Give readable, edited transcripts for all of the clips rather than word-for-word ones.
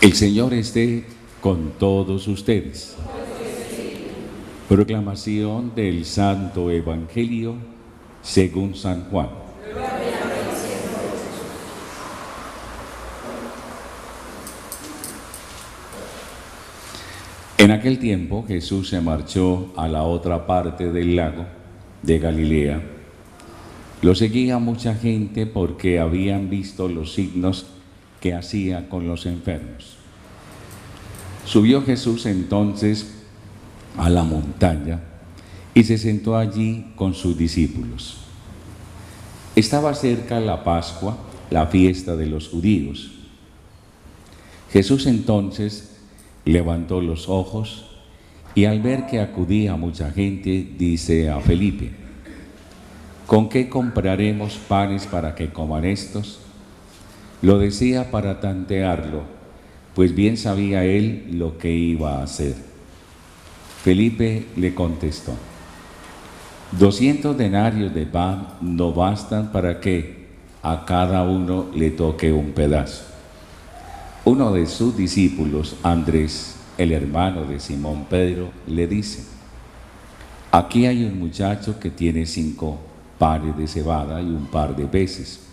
El Señor esté con todos ustedes. Proclamación del Santo Evangelio según San Juan. En aquel tiempo Jesús se marchó a la otra parte del lago de Galilea. Lo seguía mucha gente porque habían visto los signos que hacía con los enfermos. Subió Jesús entonces a la montaña y se sentó allí con sus discípulos. Estaba cerca la Pascua, la fiesta de los judíos. Jesús entonces levantó los ojos y al ver que acudía mucha gente, dice a Felipe: ¿con qué compraremos panes para que coman estos? Lo decía para tantearlo, pues bien sabía él lo que iba a hacer. Felipe le contestó: 200 denarios de pan no bastan para que a cada uno le toque un pedazo. Uno de sus discípulos, Andrés, el hermano de Simón Pedro, le dice: aquí hay un muchacho que tiene 5 pares de cebada y un par de peces.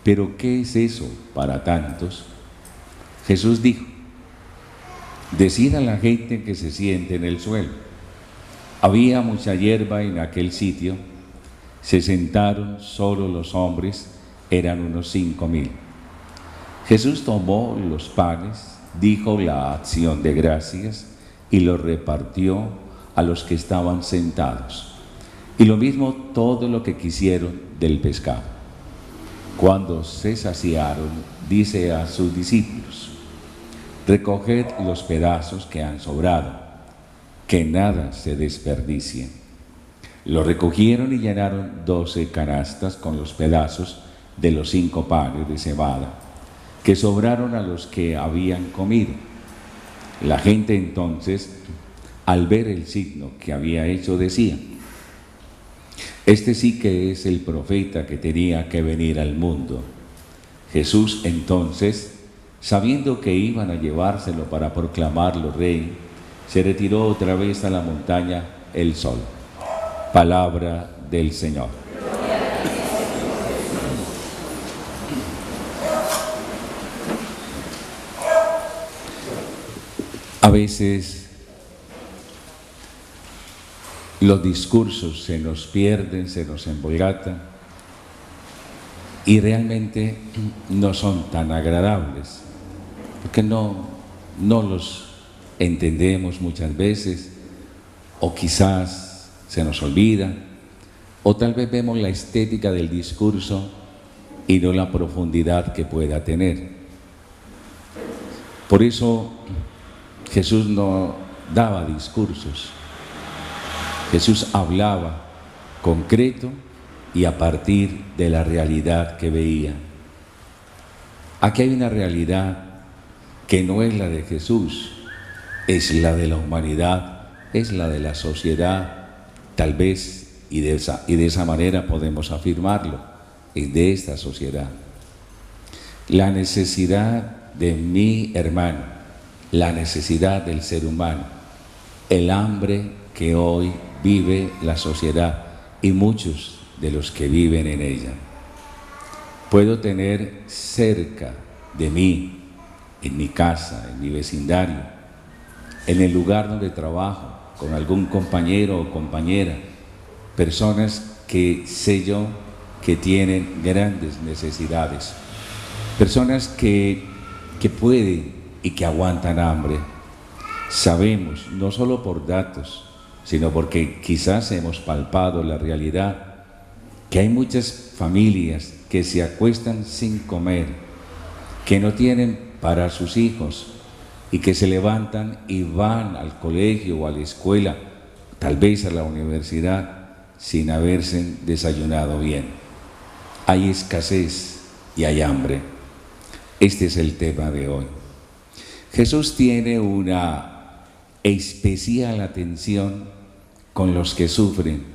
¿Pero qué es eso para tantos? Jesús dijo: decid a la gente que se siente en el suelo. Había mucha hierba en aquel sitio. Se sentaron solo los hombres, eran unos 5,000. Jesús tomó los panes, dijo la acción de gracias y los repartió a los que estaban sentados. Y lo mismo todo lo que quisieron del pescado. Cuando se saciaron, dice a sus discípulos: recoged los pedazos que han sobrado, que nada se desperdicie. Lo recogieron y llenaron 12 canastas con los pedazos de los 5 panes de cebada, que sobraron a los que habían comido. La gente entonces, al ver el signo que había hecho, decía: este sí que es el profeta que tenía que venir al mundo. Jesús entonces, sabiendo que iban a llevárselo para proclamarlo rey, se retiró otra vez a la montaña él solo. Palabra del Señor. A veces los discursos se nos pierden, se nos embolatan y realmente no son tan agradables, porque no los entendemos muchas veces, o quizás se nos olvida, o tal vez vemos la estética del discurso y no la profundidad que pueda tener. Por eso Jesús no daba discursos. Jesús hablaba concreto y a partir de la realidad que veía. Aquí hay una realidad que no es la de Jesús, es la de la humanidad, es la de la sociedad, tal vez, y de esa manera podemos afirmarlo, es de esta sociedad. La necesidad de mi hermano, la necesidad del ser humano, el hambre que hoy vive la sociedad y muchos de los que viven en ella. Puedo tener cerca de mí, en mi casa, en mi vecindario, en el lugar donde trabajo, con algún compañero o compañera, personas que sé yo que tienen grandes necesidades, personas que pueden y que aguantan hambre. Sabemos, no solo por datos, sino porque quizás hemos palpado la realidad, que hay muchas familias que se acuestan sin comer, que no tienen para sus hijos y que se levantan y van al colegio o a la escuela, tal vez a la universidad, sin haberse desayunado bien. Hay escasez y hay hambre. Este es el tema de hoy. Jesús tiene una especial atención con los que sufren,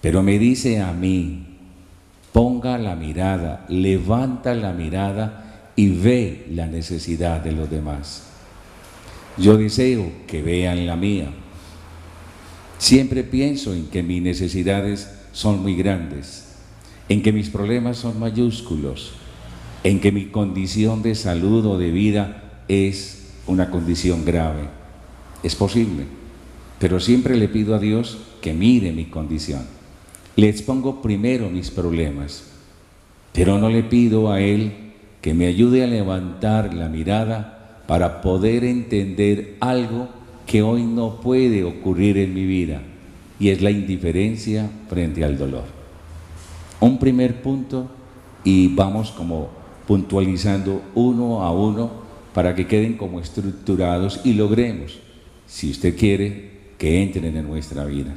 pero me dice a mí: ponga la mirada, levanta la mirada y ve la necesidad de los demás. Yo deseo que vean la mía. Siempre pienso en que mis necesidades son muy grandes, en que mis problemas son mayúsculos, en que mi condición de salud o de vida es una condición grave. Es posible, pero siempre le pido a Dios que mire mi condición. Le expongo primero mis problemas, pero no le pido a Él que me ayude a levantar la mirada para poder entender algo que hoy no puede ocurrir en mi vida, y es la indiferencia frente al dolor. Un primer punto, y vamos como puntualizando uno a uno para que queden como estructurados y logremos, si usted quiere, que entren en nuestra vida.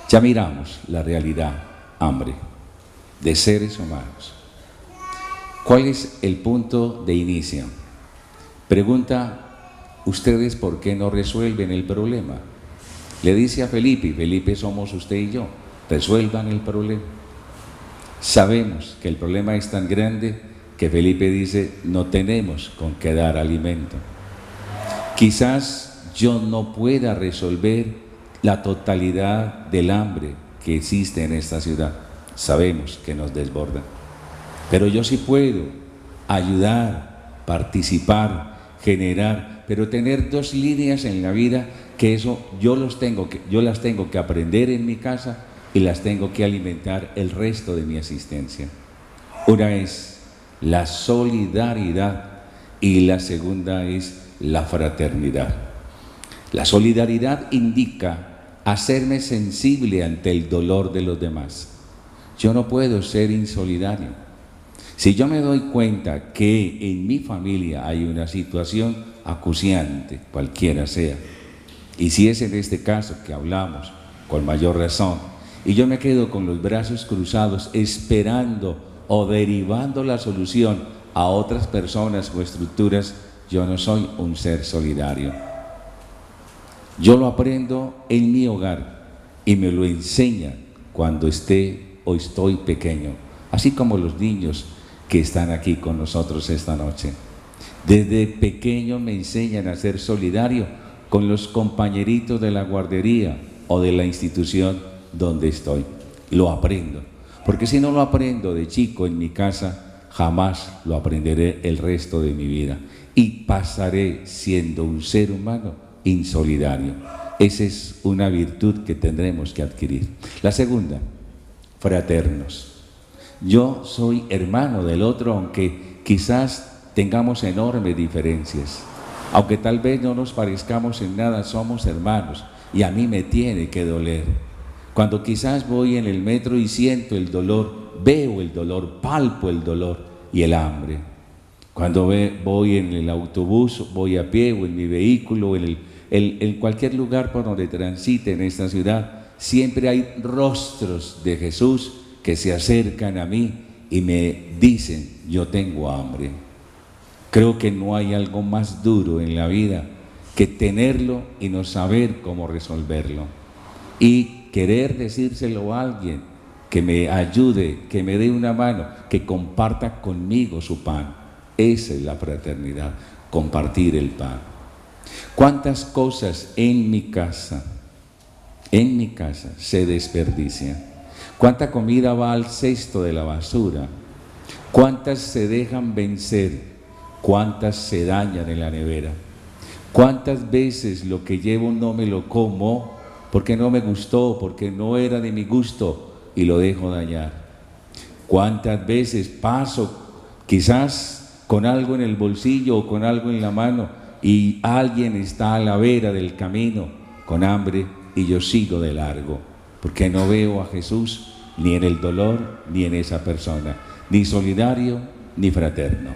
Ya miramos la realidad, hambre, de seres humanos. ¿Cuál es el punto de inicio? Pregunta: ¿ustedes por qué no resuelven el problema? Le dice a Felipe, y Felipe somos usted y yo, resuelvan el problema. Sabemos que el problema es tan grande que Felipe dice, no tenemos con qué dar alimento. Quizás yo no pueda resolver la totalidad del hambre que existe en esta ciudad. Sabemos que nos desborda. Pero yo sí puedo ayudar, participar, generar, pero tener dos líneas en la vida que eso yo las tengo que aprender en mi casa y las tengo que alimentar el resto de mi existencia. Una es la solidaridad y la segunda es la fraternidad. La solidaridad indica hacerme sensible ante el dolor de los demás. Yo no puedo ser insolidario. Si yo me doy cuenta que en mi familia hay una situación acuciante, cualquiera sea, y si es en este caso que hablamos, con mayor razón, y yo me quedo con los brazos cruzados esperando o derivando la solución a otras personas o estructuras, yo no soy un ser solidario. Yo lo aprendo en mi hogar y me lo enseñan cuando esté o estoy pequeño, así como los niños que están aquí con nosotros esta noche. Desde pequeño me enseñan a ser solidario con los compañeritos de la guardería o de la institución donde estoy. Lo aprendo, porque si no lo aprendo de chico en mi casa, jamás lo aprenderé el resto de mi vida y pasaré siendo un ser humano insolidario. Esa es una virtud que tendremos que adquirir. La segunda, fraternos. Yo soy hermano del otro, aunque quizás tengamos enormes diferencias, aunque tal vez no nos parezcamos en nada, somos hermanos y a mí me tiene que doler. Cuando quizás voy en el metro y siento el dolor, veo el dolor, palpo el dolor y el hambre. Cuando voy en el autobús, voy a pie o en mi vehículo, en cualquier lugar por donde transite en esta ciudad, siempre hay rostros de Jesús que se acercan a mí y me dicen, yo tengo hambre. Creo que no hay algo más duro en la vida que tenerlo y no saber cómo resolverlo. Y querer decírselo a alguien que me ayude, que me dé una mano, que comparta conmigo su pan. Esa es la fraternidad, compartir el pan. ¿Cuántas cosas en mi casa se desperdician? ¿Cuánta comida va al cesto de la basura? ¿Cuántas se dejan vencer? ¿Cuántas se dañan en la nevera? ¿Cuántas veces lo que llevo no me lo como porque no me gustó, porque no era de mi gusto y lo dejo dañar? ¿Cuántas veces paso quizás con algo en el bolsillo o con algo en la mano y alguien está a la vera del camino con hambre y yo sigo de largo? Porque no veo a Jesús ni en el dolor ni en esa persona, ni solidario ni fraterno.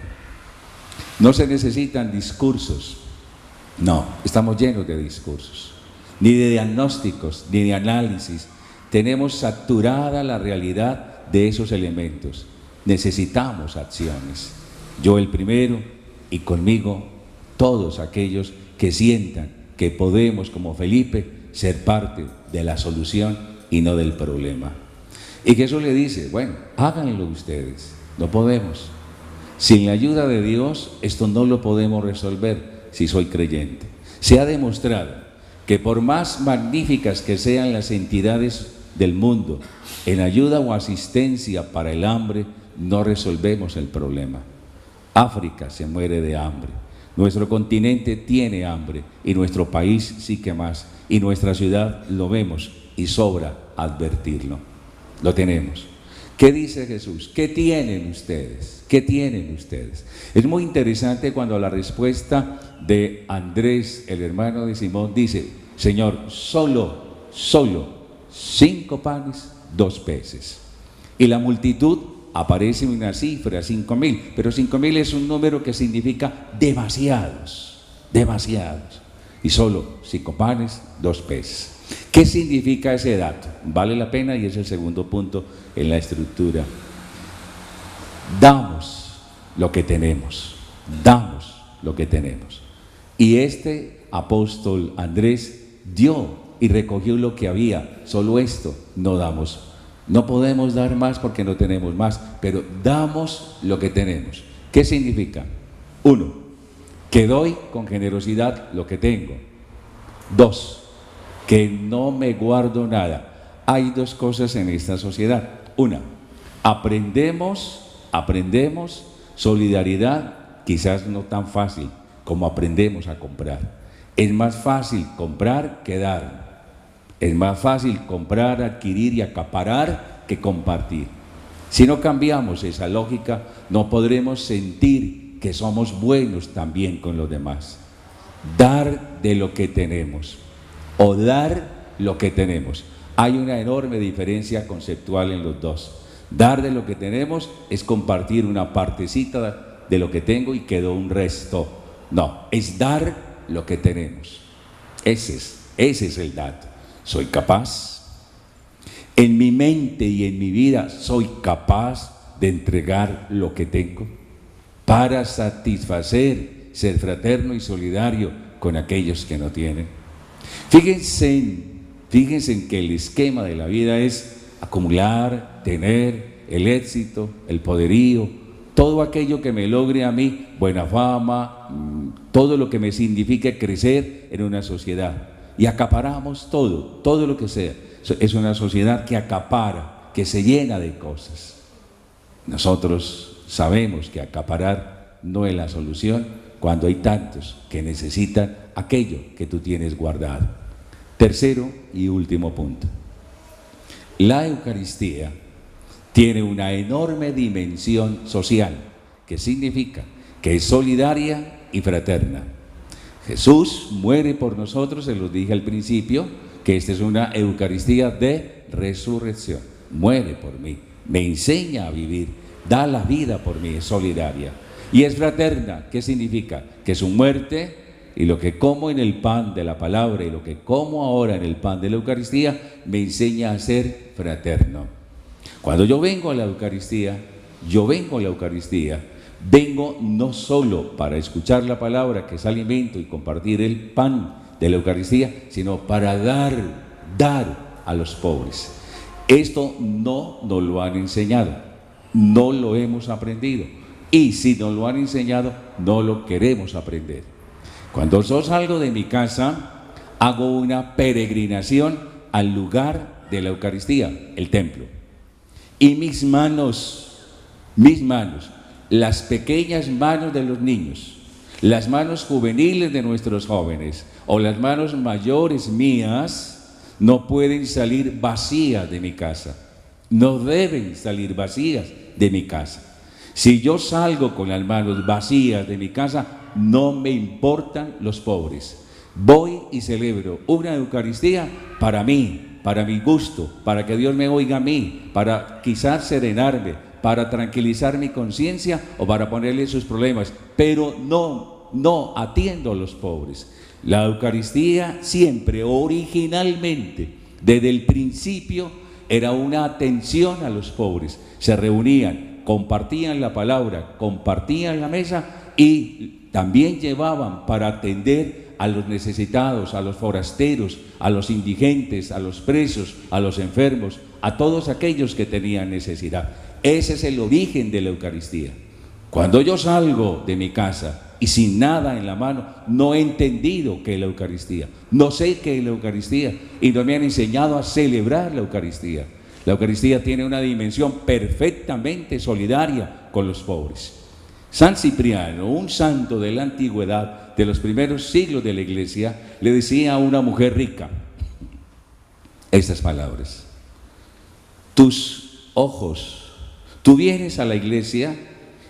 No se necesitan discursos, no, estamos llenos de discursos, ni de diagnósticos, ni de análisis. Tenemos saturada la realidad de esos elementos. Necesitamos acciones. Yo el primero y conmigo todos aquellos que sientan que podemos, como Felipe, ser parte de la solución y no del problema. Y Jesús le dice, bueno, háganlo ustedes, no podemos. Sin la ayuda de Dios, esto no lo podemos resolver si soy creyente. Se ha demostrado que por más magníficas que sean las entidades del mundo, en ayuda o asistencia para el hambre, no resolvemos el problema. África se muere de hambre, nuestro continente tiene hambre y nuestro país sí que más, y nuestra ciudad lo vemos y sobra advertirlo. Lo tenemos. ¿Qué dice Jesús? ¿Qué tienen ustedes? ¿Qué tienen ustedes? Es muy interesante cuando la respuesta de Andrés, el hermano de Simón, dice: Señor, solo 5 panes, 2 peces. Y la multitud aparece una cifra, 5.000, pero 5.000 es un número que significa demasiados, demasiados. Y solo 5 panes, 2 peces. ¿Qué significa ese dato? Vale la pena y es el segundo punto en la estructura. Damos lo que tenemos, damos lo que tenemos. Y este apóstol Andrés dio y recogió lo que había, solo esto no damos. No podemos dar más porque no tenemos más, pero damos lo que tenemos. ¿Qué significa? 1, que doy con generosidad lo que tengo. 2, que no me guardo nada. Hay 2 cosas en esta sociedad. Una, aprendemos solidaridad, quizás no tan fácil como aprendemos a comprar. Es más fácil comprar que dar. Es más fácil comprar, adquirir y acaparar que compartir. Si no cambiamos esa lógica, no podremos sentir que somos buenos también con los demás. Dar de lo que tenemos o dar lo que tenemos. Hay una enorme diferencia conceptual en los dos. Dar de lo que tenemos es compartir una partecita de lo que tengo y quedó un resto. No, es dar lo que tenemos. Ese es el dato. ¿Soy capaz? En mi mente y en mi vida, ¿soy capaz de entregar lo que tengo para satisfacer, ser fraterno y solidario con aquellos que no tienen? Fíjense en que el esquema de la vida es acumular, tener el éxito, el poderío, todo aquello que me logre a mí, buena fama, todo lo que me signifique crecer en una sociedad. Y acaparamos todo lo que sea. Es una sociedad que acapara, que se llena de cosas. Nosotros sabemos que acaparar no es la solución cuando hay tantos que necesitan aquello que tú tienes guardado. Tercero y último punto. La Eucaristía tiene una enorme dimensión social, que significa que es solidaria y fraterna. Jesús muere por nosotros, se los dije al principio, que esta es una Eucaristía de resurrección. Muere por mí, me enseña a vivir, da la vida por mí, es solidaria. Y es fraterna, ¿qué significa? Que su muerte y lo que como en el pan de la palabra y lo que como ahora en el pan de la Eucaristía me enseña a ser fraterno. Cuando yo vengo a la Eucaristía, vengo no solo para escuchar la palabra, que es alimento, y compartir el pan de la Eucaristía, sino para dar a los pobres. Esto no nos lo han enseñado, no lo hemos aprendido, y si nos lo han enseñado, no lo queremos aprender. Cuando yo salgo de mi casa, hago una peregrinación al lugar de la Eucaristía, el templo, y mis manos, las pequeñas manos de los niños, las manos juveniles de nuestros jóvenes o las manos mayores mías no pueden salir vacías de mi casa, no deben salir vacías de mi casa. Si yo salgo con las manos vacías de mi casa, no me importan los pobres. Voy y celebro una Eucaristía para mí, para mi gusto, para que Dios me oiga a mí, para quizás serenarme, para tranquilizar mi conciencia o para ponerle sus problemas, pero no atiendo a los pobres. La Eucaristía siempre, originalmente, desde el principio, era una atención a los pobres. Se reunían, compartían la palabra, compartían la mesa y también llevaban para atender a los necesitados, a los forasteros, a los indigentes, a los presos, a los enfermos, a todos aquellos que tenían necesidad. Ese es el origen de la Eucaristía. Cuando yo salgo de mi casa y sin nada en la mano, no he entendido qué es la Eucaristía. No sé qué es la Eucaristía y no me han enseñado a celebrar la Eucaristía. La Eucaristía tiene una dimensión perfectamente solidaria con los pobres. San Cipriano, un santo de la antigüedad, de los primeros siglos de la Iglesia, le decía a una mujer rica estas palabras: tus ojos, tú vienes a la iglesia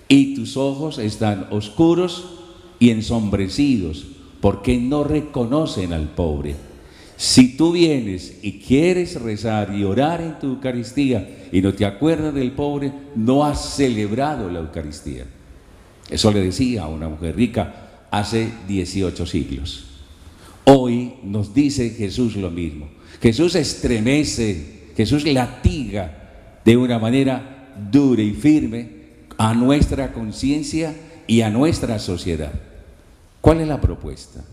y tus ojos están oscuros y ensombrecidos porque no reconocen al pobre. Si tú vienes y quieres rezar y orar en tu Eucaristía y no te acuerdas del pobre, no has celebrado la Eucaristía. Eso le decía a una mujer rica hace 18 siglos. Hoy nos dice Jesús lo mismo. Jesús estremece, Jesús latiga de una manera dura y firme a nuestra conciencia y a nuestra sociedad. ¿Cuál es la propuesta?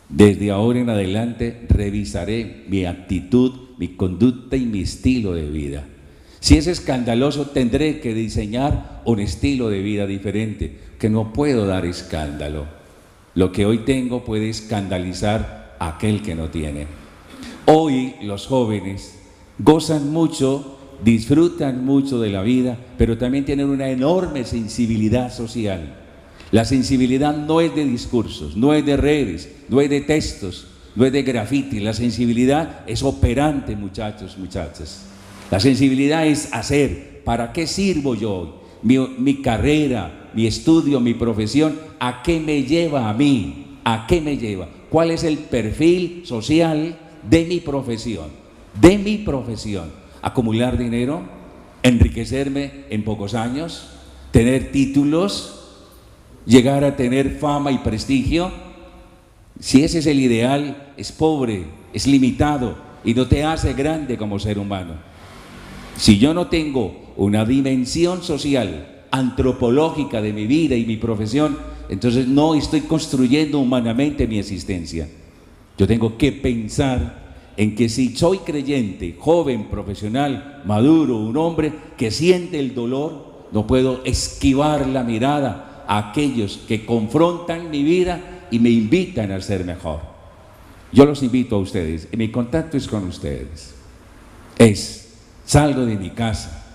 Desde ahora en adelante revisaré mi actitud, mi conducta y mi estilo de vida. Si es escandaloso, tendré que diseñar un estilo de vida diferente, que no puedo dar escándalo. Lo que hoy tengo puede escandalizar a aquel que no tiene. Hoy los jóvenes gozan mucho, disfrutan mucho de la vida, pero también tienen una enorme sensibilidad social. La sensibilidad no es de discursos, no es de redes, no es de textos, no es de graffiti. La sensibilidad es operante, muchachos, muchachas. La sensibilidad es hacer. ¿Para qué sirvo yo hoy? Mi carrera, mi estudio, mi profesión, ¿a qué me lleva a mí? ¿A qué me lleva? ¿Cuál es el perfil social de mi profesión? De mi profesión. Acumular dinero, enriquecerme en pocos años, tener títulos, llegar a tener fama y prestigio. Si ese es el ideal, es pobre, es limitado y no te hace grande como ser humano. Si yo no tengo una dimensión social, antropológica de mi vida y mi profesión, entonces no estoy construyendo humanamente mi existencia. Yo tengo que pensar en que si soy creyente, joven, profesional, maduro, un hombre que siente el dolor, no puedo esquivar la mirada a aquellos que confrontan mi vida y me invitan a ser mejor. Yo los invito a ustedes, y mi contacto es con ustedes. Salgo de mi casa,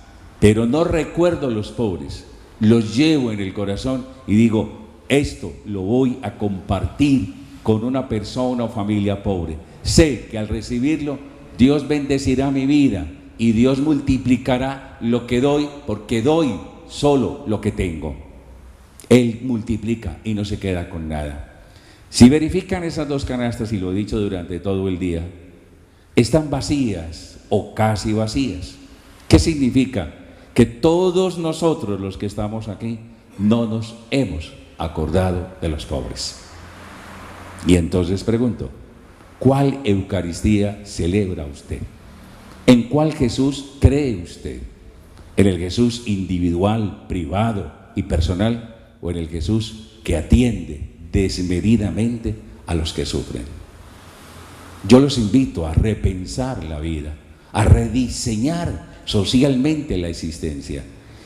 pero no recuerdo a los pobres, los llevo en el corazón y digo, esto lo voy a compartir con una persona o familia pobre. Sé que al recibirlo, Dios bendecirá mi vida y Dios multiplicará lo que doy, porque doy solo lo que tengo. Él multiplica y no se queda con nada. Si verifican esas dos canastas, y lo he dicho durante todo el día, están vacías o casi vacías. ¿Qué significa? Que todos nosotros los que estamos aquí no nos hemos acordado de los pobres. Y entonces pregunto, ¿cuál Eucaristía celebra usted? ¿En cuál Jesús cree usted? ¿En el Jesús individual, privado y personal, o en el Jesús que atiende desmedidamente a los que sufren? Yo los invito a repensar la vida, a rediseñar socialmente la existencia,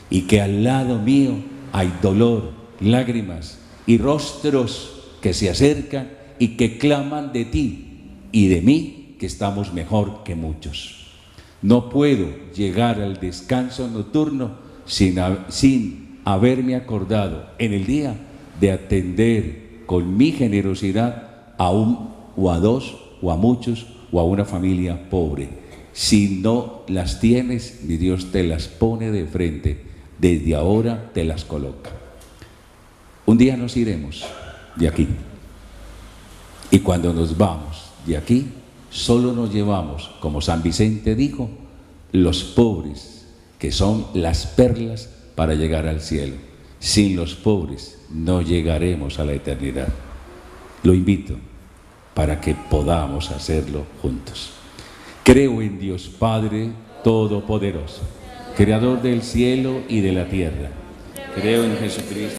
y que al lado mío hay dolor, lágrimas y rostros que se acercan y que claman de ti y de mí, que estamos mejor que muchos. No puedo llegar al descanso nocturno sin haberme acordado en el día de atender con mi generosidad a un o a dos o a muchos o a una familia pobre. Si no las tienes, mi Dios te las pone de frente, desde ahora te las coloca. Un día nos iremos de aquí, y cuando nos vamos de aquí, solo nos llevamos, como San Vicente dijo, los pobres, que son las perlas para llegar al cielo. Sin los pobres no llegaremos a la eternidad. Lo invito para que podamos hacerlo juntos. Creo en Dios Padre Todopoderoso, Creador del cielo y de la tierra. Creo en Jesucristo.